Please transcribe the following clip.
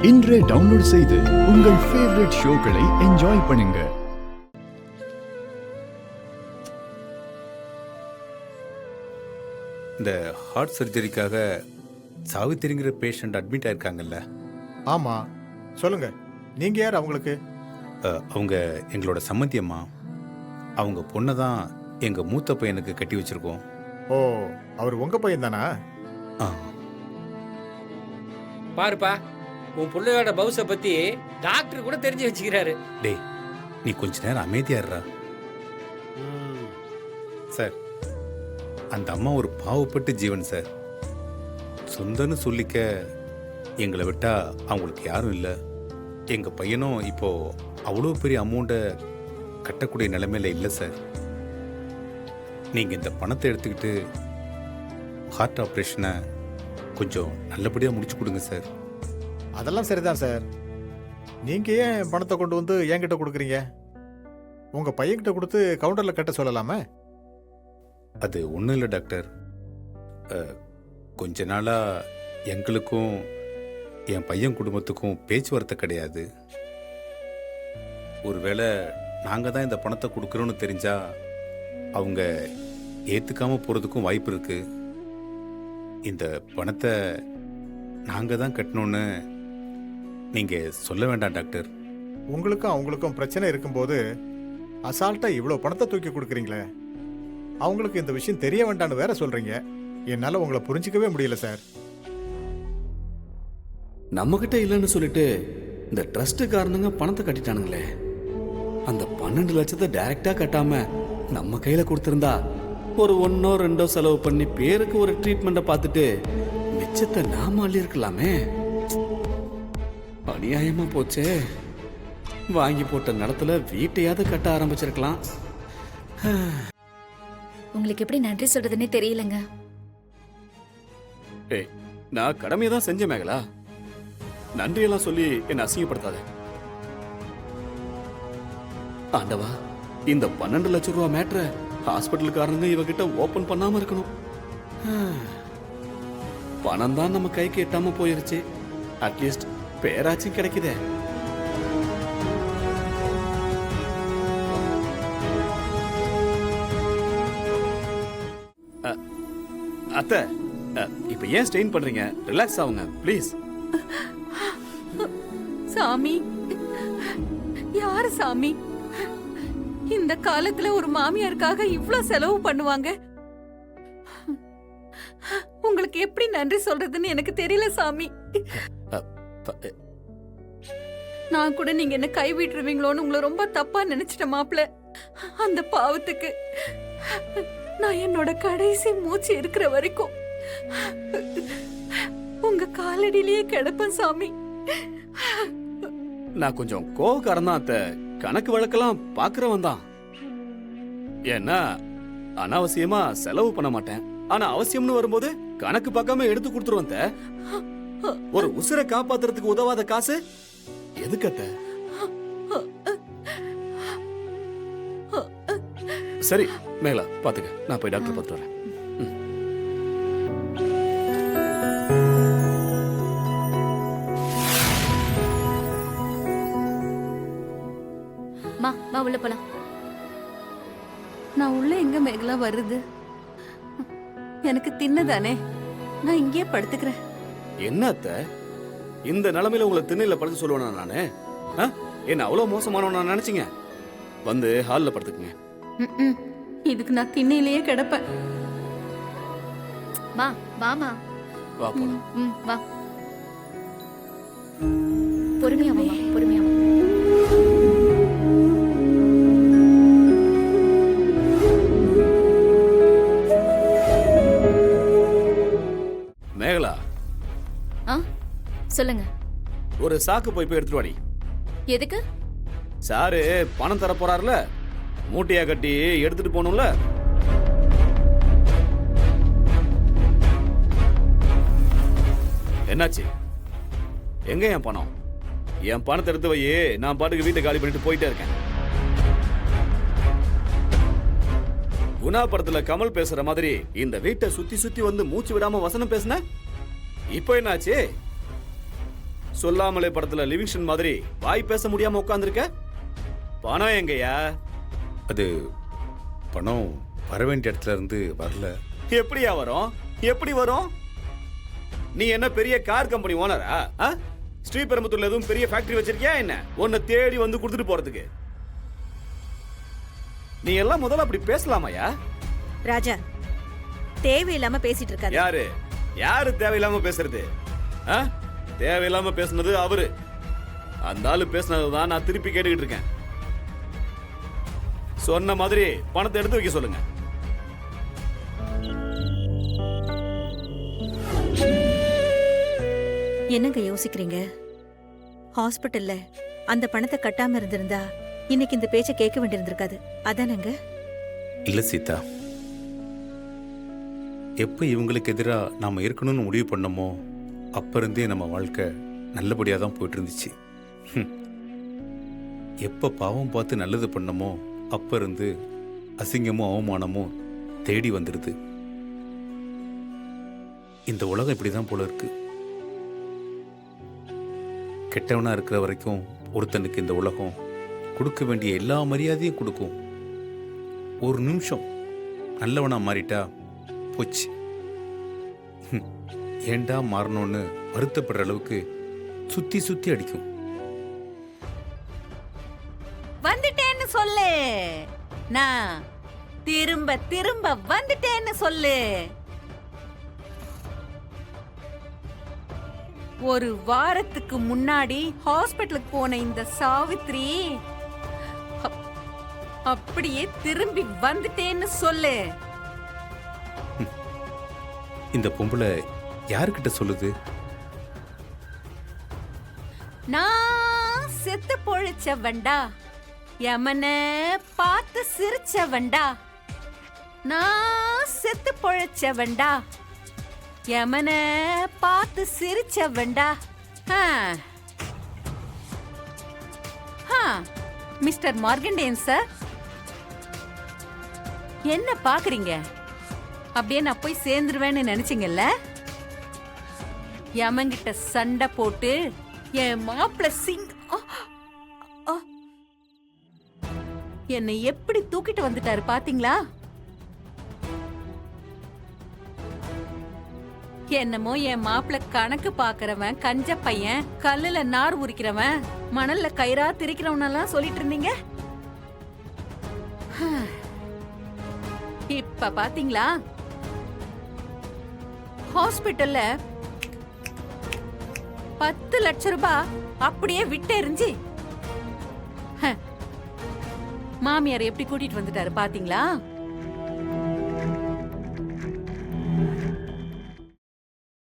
இன்றே டவுன்லோட் செய்து உங்கள் ஃபேவரட் ஷோக்களை என்ஜாய் பண்ணுங்க. இந்த ஹார்ட் சர்ஜரிக்காக சாவித்திரிங்கிற பேஷண்ட் அட்மிட் ஆயிருக்காங்கல்ல? ஆமா, சொல்லுங்க. நீங்க யார் அவங்களுக்கு? அவங்க எங்களோட சம்மந்தி அம்மா. அவங்க பொண்ணை தான் எங்க மூத்த பையனுக்கு கட்டி வச்சிருக்கோம். ஓ, அவர் உங்க பையன் தானா? பாருப்பா, உன் பிள்ளையோட பவுச பத்தி டாக்டர் கூட தெரிஞ்சு வச்சுக்கிறாரு. டேய், நீ கொஞ்ச நேரம் அமைதியா இருடா. சார், அந்த அம்மா ஒரு பாவப்பட்ட ஜீவன் சார். சொந்தன்னு சொல்லிக்க எங்களை விட்டா அவங்களுக்கு யாரும் இல்லை. எங்க பையனும் இப்போ அவ்வளோ பெரிய அமௌண்ட்டை கட்டக்கூடிய நிலைமையில இல்லை சார். நீங்க இந்த பணத்தை எடுத்துக்கிட்டு ஹார்ட் ஆப்ரேஷனை கொஞ்சம் நல்லபடியாக முடிச்சு கொடுங்க சார். அதெல்லாம் சரிதான் சார். நீங்க ஏன் பணத்தை கொண்டு வந்து என்கிட்ட கொடுக்குறீங்க? உங்க பையன்கிட்ட கொடுத்து கவுண்டர்ல கட்ட சொல்லலாமே. அது ஒன்றும் இல்லை டாக்டர். கொஞ்ச நாளாக எங்களுக்கும் என் பையன் குடும்பத்துக்கும் பேச்சுவார்த்தை கிடையாது. ஒருவேளை நாங்கள் தான் இந்த பணத்தை கொடுக்குறோன்னு தெரிஞ்சா அவங்க ஏற்றுக்காம போகிறதுக்கும் வாய்ப்பு இருக்கு. இந்த பணத்தை நாங்கள் தான் கட்டணும்னு நீங்கள் சொல்ல வேண்டாம் டாக்டர். உங்களுக்கும் அவங்களுக்கும் பிரச்சனை இருக்கும்போது அசால்ட்டா இவ்வளோ பணத்தை தூக்கி கொடுக்குறீங்களே. அவங்களுக்கு இந்த விஷயம் தெரிய வேண்டாம்னு வேற சொல்றீங்க. என்னால உங்களை புரிஞ்சிக்கவே முடியல சார். நம்ம கிட்ட இல்லைன்னு சொல்லிட்டு இந்த ட்ரஸ்ட் காரணங்க பணத்தை கட்டிட்டானுங்களே. அந்த 12 லட்சத்தை டைரக்டா கட்டாம நம்ம கையில கொடுத்திருந்தா ஒரு 1 or 2 செலவு பண்ணி பேருக்கு ஒரு ட்ரீட்மெண்ட்டை பார்த்துட்டு மிச்சத்தை நாம அள்ளி இருக்கலாமே. அநியாயமா போச்சே. வாங்கி போட்ட நடத்துல வீட்டையாவது கட்ட ஆரம்பிச்சிருக்கலாம். உங்களுக்கு எப்படி நன்றி சொல்றதுன்னே தெரியலங்க. ஏய், நான் கடமையை தான் செஞ்ச மேகலா. நன்றியெல்லாம் சொல்லி என்ன அசிங்கப்படுத்தாத. ஆண்டவா, இந்த 12 லட்சம் ரூபா மேட்ரை ஹாஸ்பிட்டலுக்காரங்க இவகிட்ட ஓபன் பண்ணாம இருக்கணும். பணம் தான் நம்ம கைக்கு எட்டாம போயிருச்சு. அட்லீஸ்ட் பேராச்சும் கிடைக்குதே. அத்தை, இப்ப ஏன் ஸ்டெயின் பண்றீங்க? ரிலாக்ஸ் ஆகுங்க ப்ளீஸ். சாமி, யாரு சாமி இந்த காலத்துல ஒரு மாமியாருக்காக இவ்ளோ செலவு பண்ணுவாங்க? உங்களுக்கு எப்படி நன்றி சொல்றதுன்னு எனக்கு தெரியல சாமி. நான் கூட நீங்க என்ன கைவிட்டுருவீங்களோன்னு உங்களை ரொம்ப தப்பா நினைச்சிட்டேன் மாப்ள. அந்த பாவத்துக்கு நான் என்னோட கடைசி மூச்சு இருக்கிற வரைக்கும் உங்க காலடியிலேயே கிடப்பேன் சாமி. நான் கொஞ்சம் கோவக்காரன் தான் அத்தை. கணக்கு வழக்கெல்லாம் பாக்குறவன் தான். ஏன்னா அனாவசியமா செலவு பண்ண மாட்டேன். ஆனா அவசியம்னு வரும்போது கணக்கு பார்க்காம எடுத்து கொடுத்துருவேன் அத்தை. ஒரு உசுரை காப்பாத்துறதுக்கு உதவாத காசு எதுக்கு அத்தை? சரி மேலா பாத்துக்க, நான் போய் டாக்டர் பார்த்துட்டு வரேன். வா உள்ள போலாம். நான் உள்ள எங்க மேகலா வருது? எனக்கு தின்னதானே, நான் இங்கேயே படுத்துக்கிறேன். என்ன அத்தை, இந்த நிலைமையில உங்களை திண்ணையில படுத்து சொல்லுவேனா நானு? என்ன அவ்வளவு மோசமானவன் நான் நினைச்சீங்க? வந்து ஹால்ல படுத்துக்குங்க. இதுக்கு நான் திண்ணையிலேயே கிடப்பேன். வா வாமா, வா போலாம். வா. பொறுமையா வாமா, பொறுமையா வா. மேகலா, சொல்லுங்க. ஒரு சாக்கு போய் எடுத்துட்டு வாடி. எதுக்கு? சாரு பணம் தர போறாருல, மூட்டையா கட்டி எடுத்துட்டு போகணும்ல. என்னாச்சு? எங்க என் பணம்? என் பணத்தை எடுத்து வையே. நான் பாட்டுக்கு வீட்டை காலி பண்ணிட்டு போயிட்டே இருக்கேன். குணா படத்துல கமல் பேசுற மாதிரி இந்த வீட்டை சுத்தி சுத்தி வந்து மூச்சு விடாம வசனம் பேசுன. இப்போ என்னாச்சு? சொல்லாமலே படத்துல லிவிங்ஸ்டன் மாதிரி வாய் பேச முடியாம உட்கார்ந்திருக்க. பணம் எங்கயா? அது பணம் வர வேண்டிய இடத்துல இருந்து வரல. எப்படியா வரும்? எப்படி வரும்? நீ என்ன பெரிய கார் கம்பெனி ஓனரா? ஸ்ரீபெரும்புத்தூர்ல எதுவும் பெரிய ஃபேக்டரி வச்சிருக்கியா என்ன? உன்னை தேடி வந்து கொடுத்துட்டு போறதுக்கு. நீ எல்லாம் முதல்ல அப்படி பேசலாமாயா? ராஜா, தேவையில்லாம பேசிட்டு இருக்காரு. யாரு யாரு தேவையில்லாம பேசுறது? தேவையில்லாம பேசுனது அவரு. அந்த ஆளு பேசுனதுதான் நான் திருப்பி கேட்டுக்கிட்டு இருக்கேன். சொன்ன மாதிரி பணத்தை எடுத்து வைக்க சொல்லுங்க. என்னங்க யோசிக்கிறீங்க? ஹாஸ்பிட்டல்ல அந்த பணத்தை கட்டாம இருந்திருந்தா இன்னைக்கு இந்த பேச்ச கேட்க வேண்டியிருந்திருக்காது. அதானங்க? இல்ல சீதா, எப்ப இவங்களுக்கு எதிரா நாம இருக்கணும்னு முடிவு பண்ணமோ அப்ப இருந்தே நம்ம வாழ்க்கை நல்லபடியா தான் போயிட்டு இருந்துச்சு. எப்ப பாவம் பார்த்து நல்லது பண்ணமோ அப்ப இருந்து அசிங்கமும் அவமானமும் தேடி வந்துடுது. இந்த உலகம் இப்படிதான் போல இருக்கு. கெட்டவனா இருக்கிற வரைக்கும் ஒருத்தனுக்கு இந்த உலகம் கொடுக்க வேண்டிய எல்லா மரியாதையும் கொடுக்கும். ஒரு நிமிஷம் நல்லவனா மாறிட்டா போச்சு. ஏண்டா மாறணும்னு வருத்தப்படுற அளவுக்கு சுத்தி சுத்தி அடிக்கும். வந்துட்டேன்னு சொல்லு. நான் திரும்ப திரும்ப வந்துட்டேன்னு சொல்லு. ஒரு வாரத்துக்கு முன்னாடி ஹாஸ்பிட்டலுக்கு போன இந்த சாவித்ரி அப்படியே திரும்பி வந்துட்டேன்னு சொல்லு. இந்த பொம்பளை யாருக்கிட்ட சொல்லுது? நான் செத்து பொழைச்சவன்டா, யமன பார்த்து சிரிச்சவன்டா. நான் செத்து பொழைச்சவன்டா, யமன பார்த்து சிரிச்சவன்டா. மிஸ்டர் மார்கண்டேன் சார், என்ன பாக்குறீங்க? அப்படியே நான் போய் சேர்ந்துருவேன்னு நினைச்சீங்கல்ல? யமங்கிட்ட சண்டை போட்டு என் மாப்பிள்ள சிங் என்னை எப்படி தூக்கிட்டு வந்துட்டாரு பாத்தீங்களா? என்னமோ என் மாப்பிள்ள கணக்கு பாக்குறவன், கஞ்ச பையன், கல்லுல நார் உரிக்கிறவன், மணல்ல கயிறா திரிக்கிறவனெல்லாம் சொல்லிட்டு இருந்தீங்க. இப்ப பாத்தீங்களா? ஹாஸ்பிட்டல்ல 10 லட்சம் ரூபாய் அப்படியே விட்டு எறிஞ்சு மாமியார் எப்படி கூட்டிட்டு வந்துட்டாரு பாத்தீங்களா?